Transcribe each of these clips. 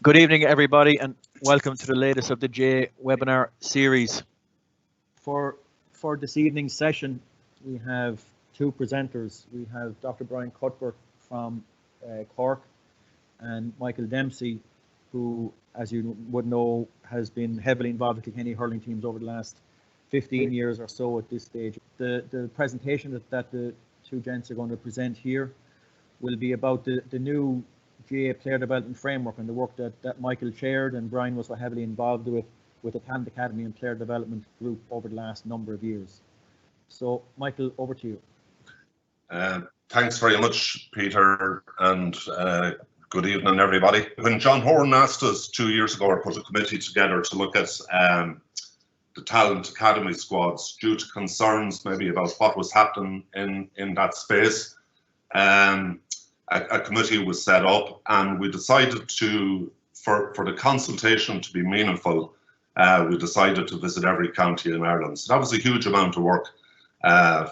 Good evening, everybody, and welcome to the latest of the GAA webinar series. For this evening's session, we have two presenters. We have Dr. Brian Cuthbert from Cork and Michael Dempsey, who, as you would know, has been heavily involved with the Kilkenny hurling teams over the last 15 years or so at this stage. The presentation that the two gents are going to present here will be about the new GAA player development framework and the work that Michael chaired and Brian was so heavily involved with the Talent Academy and player development group over the last number of years. So Michael, over to you. Thanks very much, Peter, and good evening, everybody. When John Horan asked us 2 years ago, I put a committee together to look at the Talent Academy squads due to concerns maybe about what was happening in that space. A committee was set up, and we decided for the consultation to be meaningful, we decided to visit every county in Ireland. So that was a huge amount of work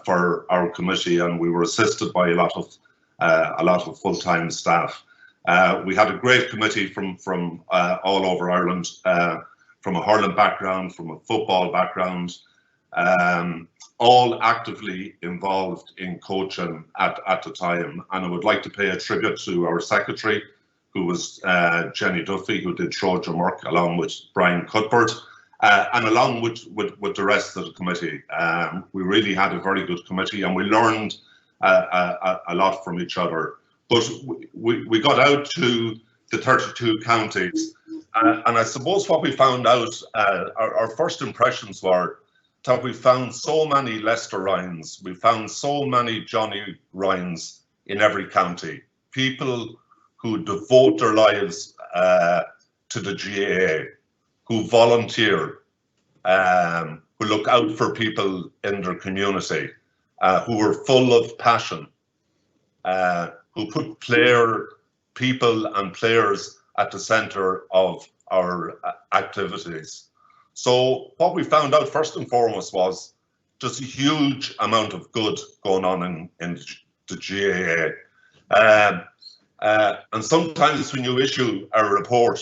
for our committee, and we were assisted by a lot of full-time staff. We had a great committee from all over Ireland, from a hurling background, from a football background, all actively involved in coaching at the time. And I would like to pay a tribute to our secretary, who was Jenny Duffy, who did Trojan work along with Brian Cuthbert, and along with the rest of the committee. We really had a very good committee, and we learned a lot from each other. But we got out to the 32 counties, and I suppose what we found out, our first impressions were that we found so many Lester Ryans, we found so many Johnny Ryans in every county, people who devote their lives to the GAA, who volunteer, who look out for people in their community, who are full of passion, who put people and players at the centre of our activities. So what we found out first and foremost was just a huge amount of good going on in the GAA. And sometimes when you issue a report,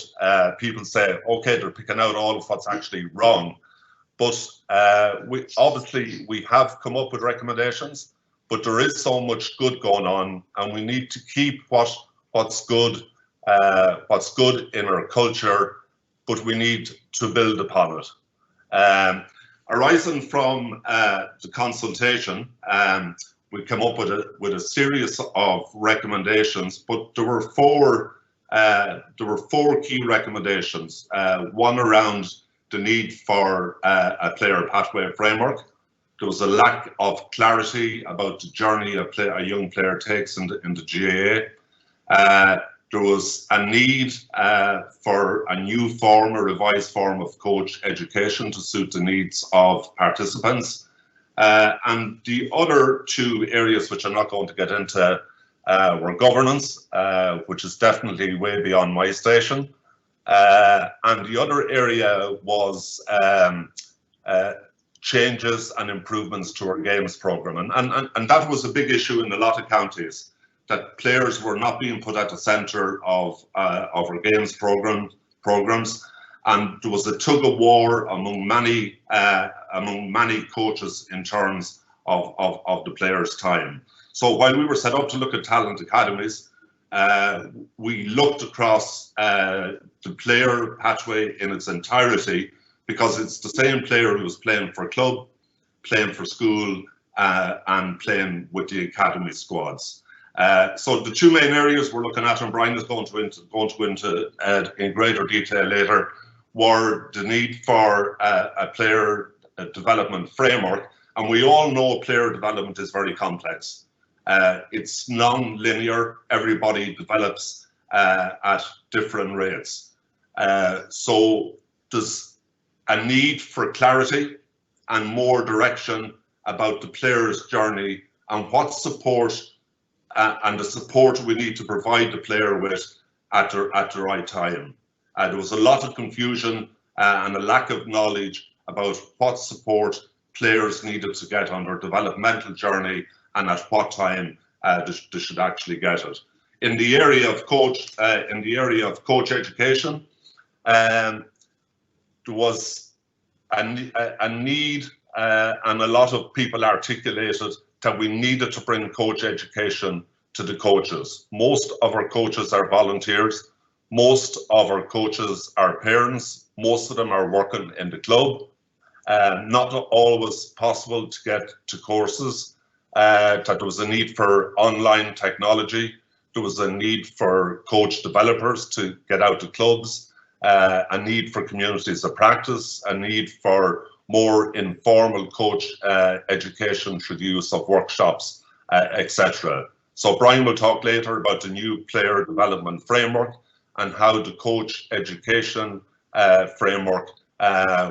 people say, okay, they're picking out all of what's actually wrong. But we have come up with recommendations, but there is so much good going on, and we need to keep what's good in our culture, but we need to build upon it. Arising from the consultation, we came up with a series of recommendations, but there were four key recommendations. One around the need for a player pathway framework. There was a lack of clarity about the journey a young player takes in the GAA. There was a need for a new form, a revised form of coach education to suit the needs of participants. And the other two areas, which I'm not going to get into, were governance, which is definitely way beyond my station. And the other area was changes and improvements to our games programme. And that was a big issue in a lot of counties, that players were not being put at the centre of our games programs, and there was a tug of war among many coaches in terms of the players' time. So while we were set up to look at talent academies, we looked across the player pathway in its entirety, because it's the same player who was playing for a club, playing for school, and playing with the academy squads. So the two main areas we're looking at, and Brian is going to go into in greater detail later, were the need for a player development framework. And we all know player development is very complex. It's non-linear. Everybody develops at different rates. So there's a need for clarity and more direction about the player's journey and what support and the support we need to provide the player with at the right time. There was a lot of confusion and a lack of knowledge about what support players needed to get on their developmental journey and at what time they should actually get it. in the area of coach education, there was a need, and a lot of people articulated that we needed to bring coach education to the coaches. Most of our coaches are volunteers. Most of our coaches are parents. Most of them are working in the club. Not always possible to get to courses. That there was a need for online technology. There was a need for coach developers to get out to clubs. A need for communities of practice. A need for more informal coach education through the use of workshops, etc. So Brian will talk later about the new player development framework and how the coach education framework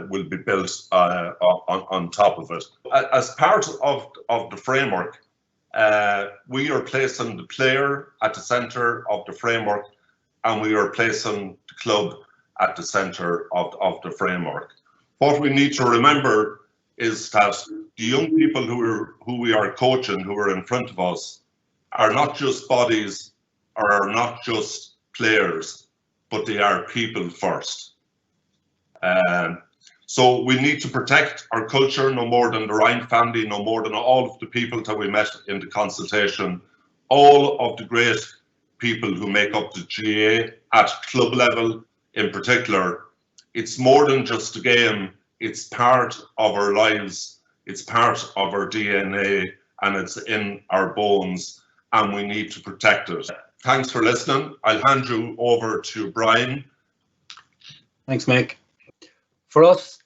will be built on top of it. As part of the framework, we are placing the player at the centre of the framework, and we are placing the club at the centre of the framework. What we need to remember is that the young people who we are coaching, who are in front of us, are not just bodies or are not just players, but they are people first. So we need to protect our culture no more than the Ryan family, no more than all of the people that we met in the consultation, all of the great people who make up the GAA at club level in particular. It's more than just a game, it's part of our lives, it's part of our DNA, and it's in our bones, and we need to protect it. Thanks for listening. I'll hand you over to Brian. Thanks, Mick. For us,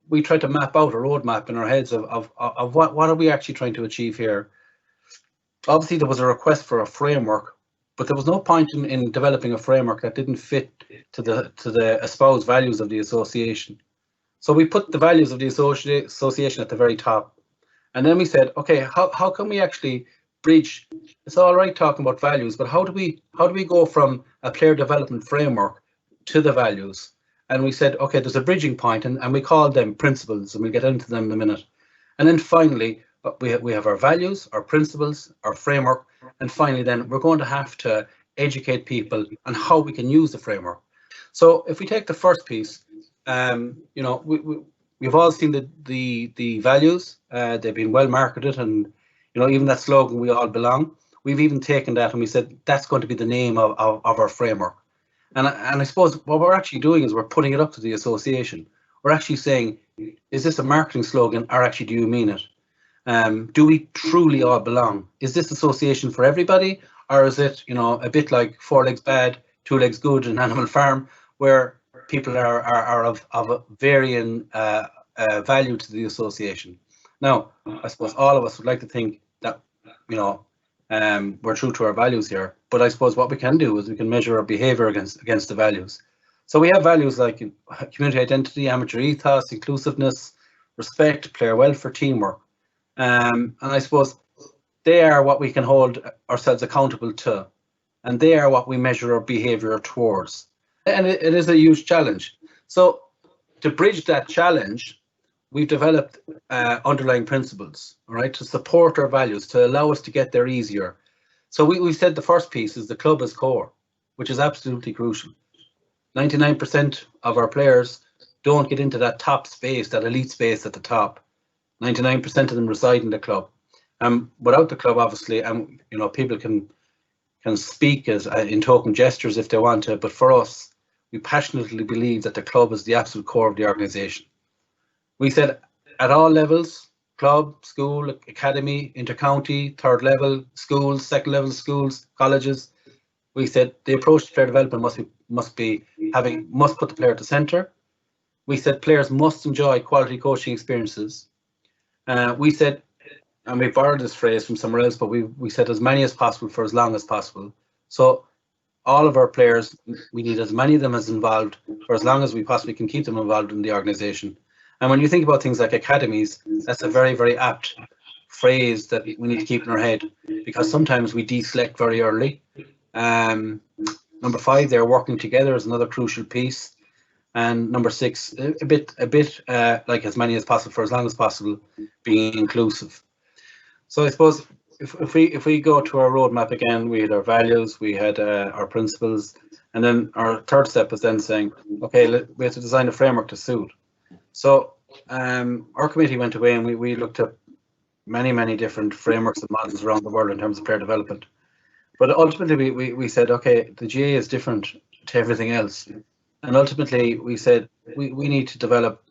we tried to map out a roadmap in our heads of what are we actually trying to achieve here. Obviously, there was a request for a framework, but there was no point in developing a framework that didn't fit to the espoused values of the association. So we put the values of the association at the very top. And then we said, okay, how can we actually bridge? It's all right talking about values, but how do we go from a player development framework to the values? And we said, okay, there's a bridging point, and we called them principles, and we'll get into them in a minute. And then finally, we have our values, our principles, our framework, and finally then we're going to have to educate people on how we can use the framework. So if we take the first piece, you know, we've all seen the values. They've been well marketed, and you know, even that slogan, "We all belong." We've even taken that and we said that's going to be the name of our framework. And I suppose what we're actually doing is we're putting it up to the association. We're actually saying, is this a marketing slogan, or actually do you mean it? Do we truly all belong? Is this association for everybody, or is it, you know, a bit like 4 legs bad, 2 legs good in Animal Farm, where people are of varying value to the association? Now, I suppose all of us would like to think that, you know, we're true to our values here, but I suppose what we can do is we can measure our behaviour against the values. So we have values like community identity, amateur ethos, inclusiveness, respect, player welfare, teamwork. And I suppose they are what we can hold ourselves accountable to, and they are what we measure our behaviour towards. And it is a huge challenge. So to bridge that challenge, we've developed underlying principles, all right, to support our values, to allow us to get there easier. So we said the first piece is the club as core, which is absolutely crucial. 99% of our players don't get into that top space, that elite space at the top. 99% of them reside in the club. Without the club, obviously, you know, people can speak as in token gestures if they want to, but for us, we passionately believe that the club is the absolute core of the organisation. We said at all levels, club, school, academy, intercounty, third level schools, second level schools, colleges, we said the approach to player development must put the player at the centre. We said players must enjoy quality coaching experiences. We said, and we borrowed this phrase from somewhere else, but we said as many as possible for as long as possible. So all of our players, we need as many of them as involved for as long as we possibly can keep them involved in the organisation. And when you think about things like academies, that's a very, very apt phrase that we need to keep in our head, because sometimes we deselect very early. Number 5, they're working together is another crucial piece. And number 6, a bit like as many as possible for as long as possible, being inclusive. So I suppose if we go to our roadmap again, we had our values, we had our principles, and then our third step is then saying, okay, we have to design a framework to suit. So our committee went away and we looked at many different frameworks and models around the world in terms of player development. But ultimately we said, okay, the GAA is different to everything else. And ultimately we said we need to develop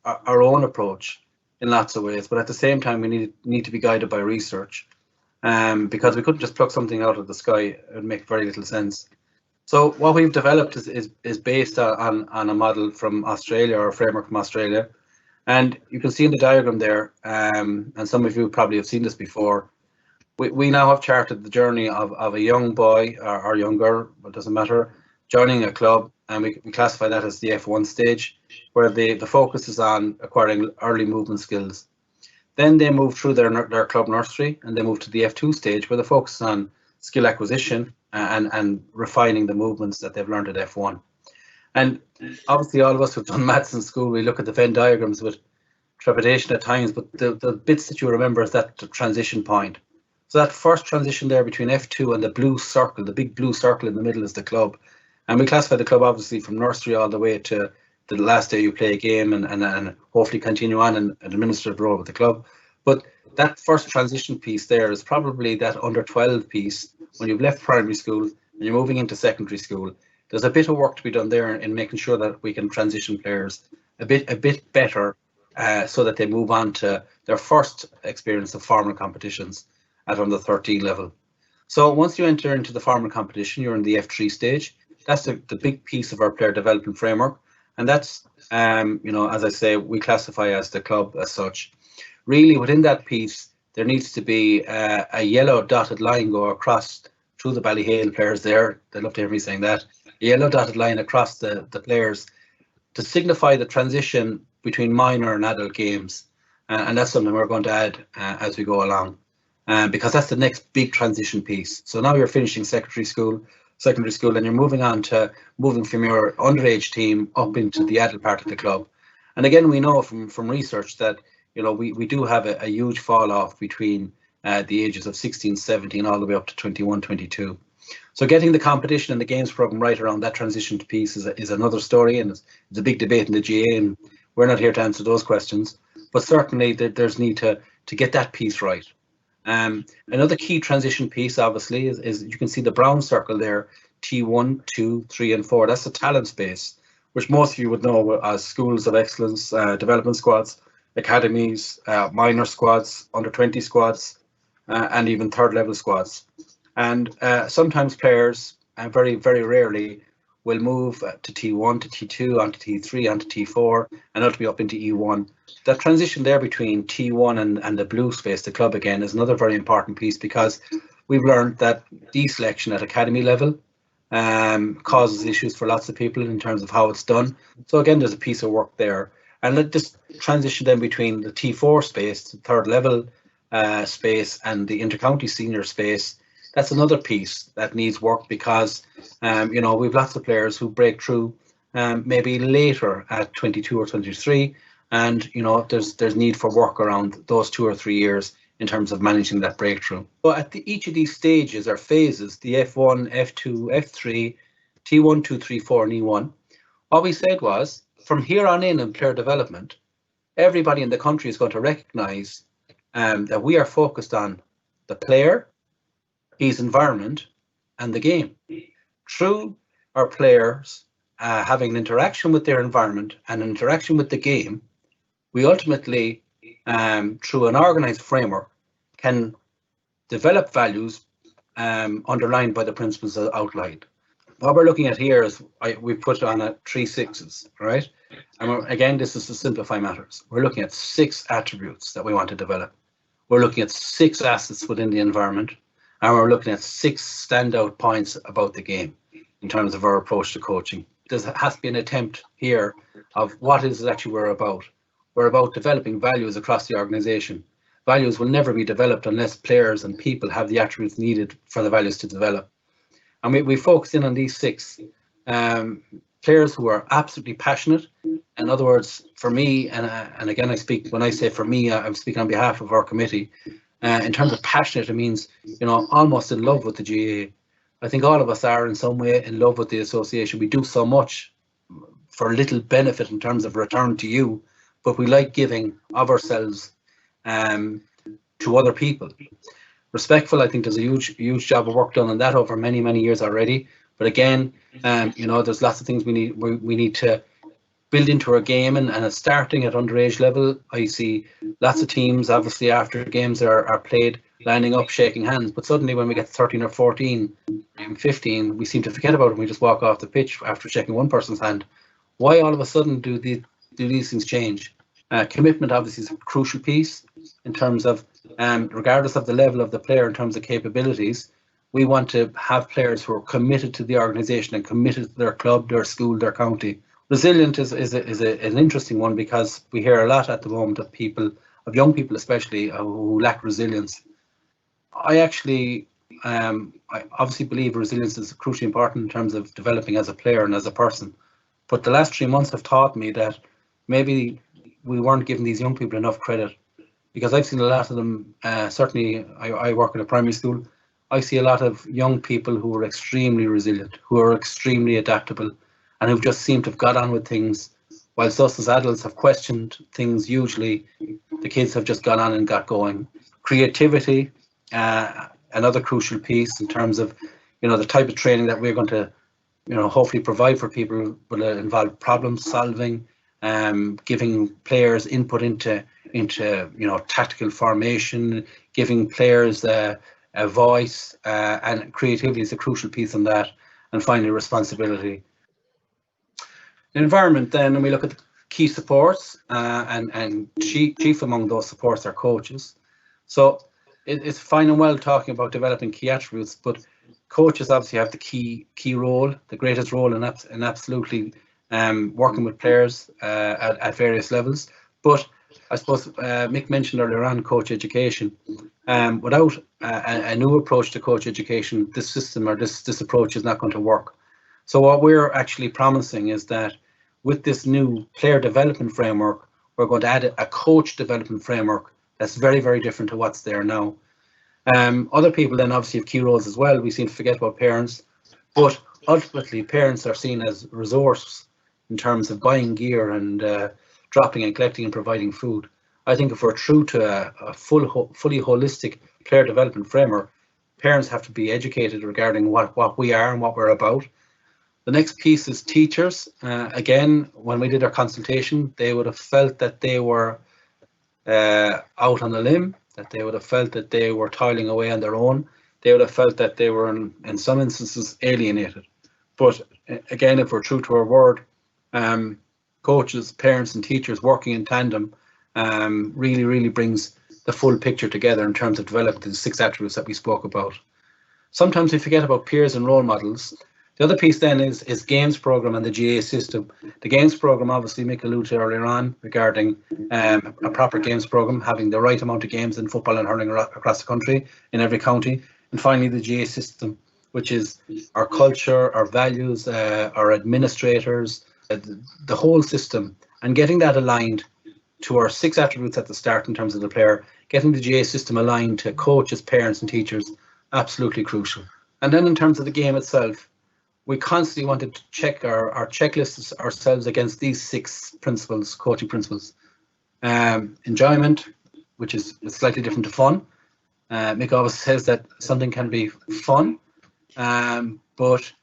our own approach in lots of ways, but at the same time we need to be guided by research. Because we couldn't just pluck something out of the sky. It would make very little sense. So what we've developed is based on a model from Australia, or a framework from Australia. And you can see in the diagram there, and some of you probably have seen this before, we now have charted the journey of a young boy or young girl, it doesn't matter, joining a club, and we classify that as the F1 stage, where the focus is on acquiring early movement skills. Then they move through their club nursery, and they move to the F2 stage, where the focus is on skill acquisition and refining the movements that they've learned at F1. And obviously all of us who've done maths in school, we look at the Venn diagrams with trepidation at times, but the bits that you remember is that the transition point. So that first transition there between F2 and the blue circle, the big blue circle in the middle is the club. And we classify the club obviously from nursery all the way to the last day you play a game and hopefully continue on an administrative role with the club. But that first transition piece there is probably that under 12 piece when you've left primary school and you're moving into secondary school. There's a bit of work to be done there in making sure that we can transition players a bit better so that they move on to their first experience of formal competitions at under 13 level. So once you enter into the formal competition, you're in the F3 stage. That's the big piece of our player development framework. And that's, as I say, we classify as the club as such. Really, within that piece, there needs to be a yellow dotted line go across through the Ballyhale players there. They love to hear me saying that. A yellow dotted line across the players to signify the transition between minor and adult games. And that's something we're going to add as we go along, because that's the next big transition piece. So now you're finishing secondary school, and you're moving from your underage team up into the adult part of the club. And again, we know from research that we do have a huge fall off between the ages of 16, 17, all the way up to 21, 22. So getting the competition and the games program right around that transition piece is another story, and it's a big debate in the GAA, and we're not here to answer those questions. But certainly there's need to get that piece right. Another key transition piece, obviously, is you can see the brown circle there, T1, 2, 3, and 4. That's the talent space, which most of you would know as schools of excellence, development squads, academies, minor squads, under 20 squads, and even third level squads. And sometimes players, and very, very rarely, will move to T1, to T2, onto T3, onto T4, and ultimately up into E1. That transition there between T1 and the blue space, the club again, is another very important piece, because we've learned that deselection at academy level causes issues for lots of people in terms of how it's done. So again, there's a piece of work there. And let this transition then between the T4 space, the third level space, and the intercounty senior space, that's another piece that needs work, because we've lots of players who break through maybe later at 22 or 23, and there's need for work around those 2 or 3 years in terms of managing that breakthrough. So at each of these stages or phases, the F1, F2, F3, T1, 2, 3, 4, and E1, what we said was, from here on in player development, everybody in the country is going to recognise that we are focused on the player, his environment, and the game. Through our players having an interaction with their environment and an interaction with the game, we ultimately, through an organised framework, can develop values underlined by the principles outlined. What we're looking at here is we've put on 3 6s, right? And again, this is to simplify matters. We're looking at 6 attributes that we want to develop. We're looking at 6 assets within the environment, and we're looking at 6 standout points about the game in terms of our approach to coaching. There has to be an attempt here of what is it actually we're about. We're about developing values across the organisation. Values will never be developed unless players and people have the attributes needed for the values to develop. And we focus in on these 6 players who are absolutely passionate. In other words, for me, and again, when I say for me, I'm speaking on behalf of our committee. In terms of passionate, it means, almost in love with the GAA. I think all of us are in some way in love with the association. We do so much for little benefit in terms of return to you, but we like giving of ourselves to other people. Respectful, I think there's a huge job of work done on that over many, many years already. But again, there's lots of things we need to build into our game, and starting at underage level, I see lots of teams, obviously, after games are played, lining up, shaking hands. But suddenly when we get 13 or 14, even 15, we seem to forget about it and we just walk off the pitch after shaking one person's hand. Why all of a sudden do these things change? Commitment obviously is a crucial piece in terms of, regardless of the level of the player in terms of capabilities, we want to have players who are committed to the organisation and committed to their club, their school, their county. Resilient is an interesting one, because we hear a lot at the moment of young people especially, who lack resilience. I actually, I obviously believe resilience is crucially important in terms of developing as a player and as a person. But the last 3 months have taught me that maybe we weren't giving these young people enough credit, because I've seen a lot of them, certainly I work in a primary school, I see a lot of young people who are extremely resilient, who are extremely adaptable, and who just seem to have got on with things, whilst us as adults have questioned things hugely. The kids have just gone on and got going. Creativity, another crucial piece in terms of, the type of training that we're going to, hopefully provide for people, will involve problem solving, giving players input into tactical formation, giving players a voice, and creativity is a crucial piece on that. And finally, responsibility. The environment, then, when we look at the key supports, and chief among those supports are coaches. So it's fine and well talking about developing key attributes, but coaches obviously have the key role, the greatest role in absolutely working with players at various levels. But I suppose Mick mentioned earlier on coach education. Without a new approach to coach education, this system or this approach is not going to work. So what we're actually promising is that with this new player development framework, we're going to add a coach development framework that's very, very different to what's there now. Other people then obviously have key roles as well. We seem to forget about parents, but ultimately parents are seen as resource in terms of buying gear and dropping and collecting and providing food. I think if we're true to a fully holistic player development framework, parents have to be educated regarding what we are and what we're about. The next piece is teachers. Again, when we did our consultation, they would have felt that they were out on a limb, that they would have felt that they were toiling away on their own. They would have felt that they were, in some instances, alienated. But again, if we're true to our word, coaches, parents and teachers working in tandem really, really brings the full picture together in terms of developing the 6 attributes that we spoke about. Sometimes we forget about peers and role models. The other piece then is games program and the GAA system. The games program, obviously, Mick alluded to earlier on regarding a proper games program, having the right amount of games in football and hurling across the country, in every county. And finally, the GAA system, which is our culture, our values, our administrators, the whole system, and getting that aligned to our 6 attributes at the start in terms of the player, getting the GAA system aligned to coaches, parents and teachers, absolutely crucial. And then in terms of the game itself, we constantly wanted to check our checklists ourselves against these 6 principles, coaching principles. Enjoyment, which is slightly different to fun. Mick always says that something can be fun, but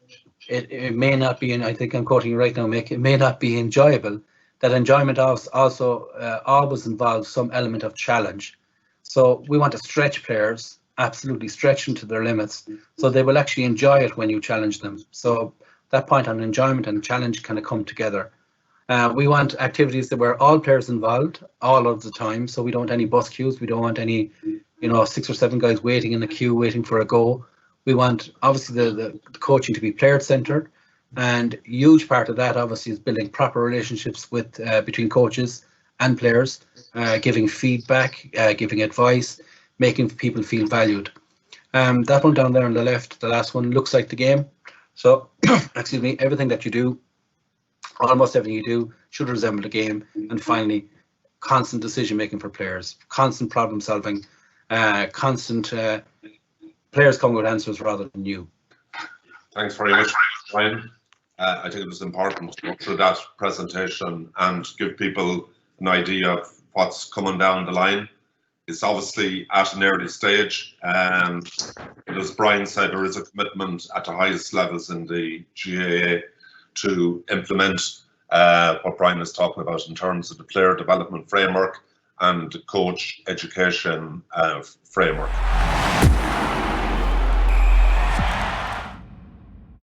it may not be, and I think I'm quoting you right now, Mick, it may not be enjoyable. That enjoyment also always involves some element of challenge. So we want to stretch players, absolutely stretch them to their limits, so they will actually enjoy it when you challenge them. So that point on enjoyment and challenge kind of come together. We want activities that where all players involved all of the time, so we don't want any bus queues, we don't want any 6 or 7 guys waiting in a queue waiting for a go. We want obviously the coaching to be player centered, and a huge part of that obviously is building proper relationships with between coaches and players, giving feedback, giving advice, making people feel valued. That one down there on the left, the last one, looks like the game. So, excuse me, everything that you do, almost everything you do, should resemble the game. And finally, constant decision making for players, constant problem solving, constant players coming with answers rather than you. Thanks very much, Brian. I think it was important to go through that presentation and give people an idea of what's coming down the line. It's obviously at an early stage, and as Brian said, there is a commitment at the highest levels in the GAA to implement what Brian is talking about in terms of the player development framework and the coach education framework.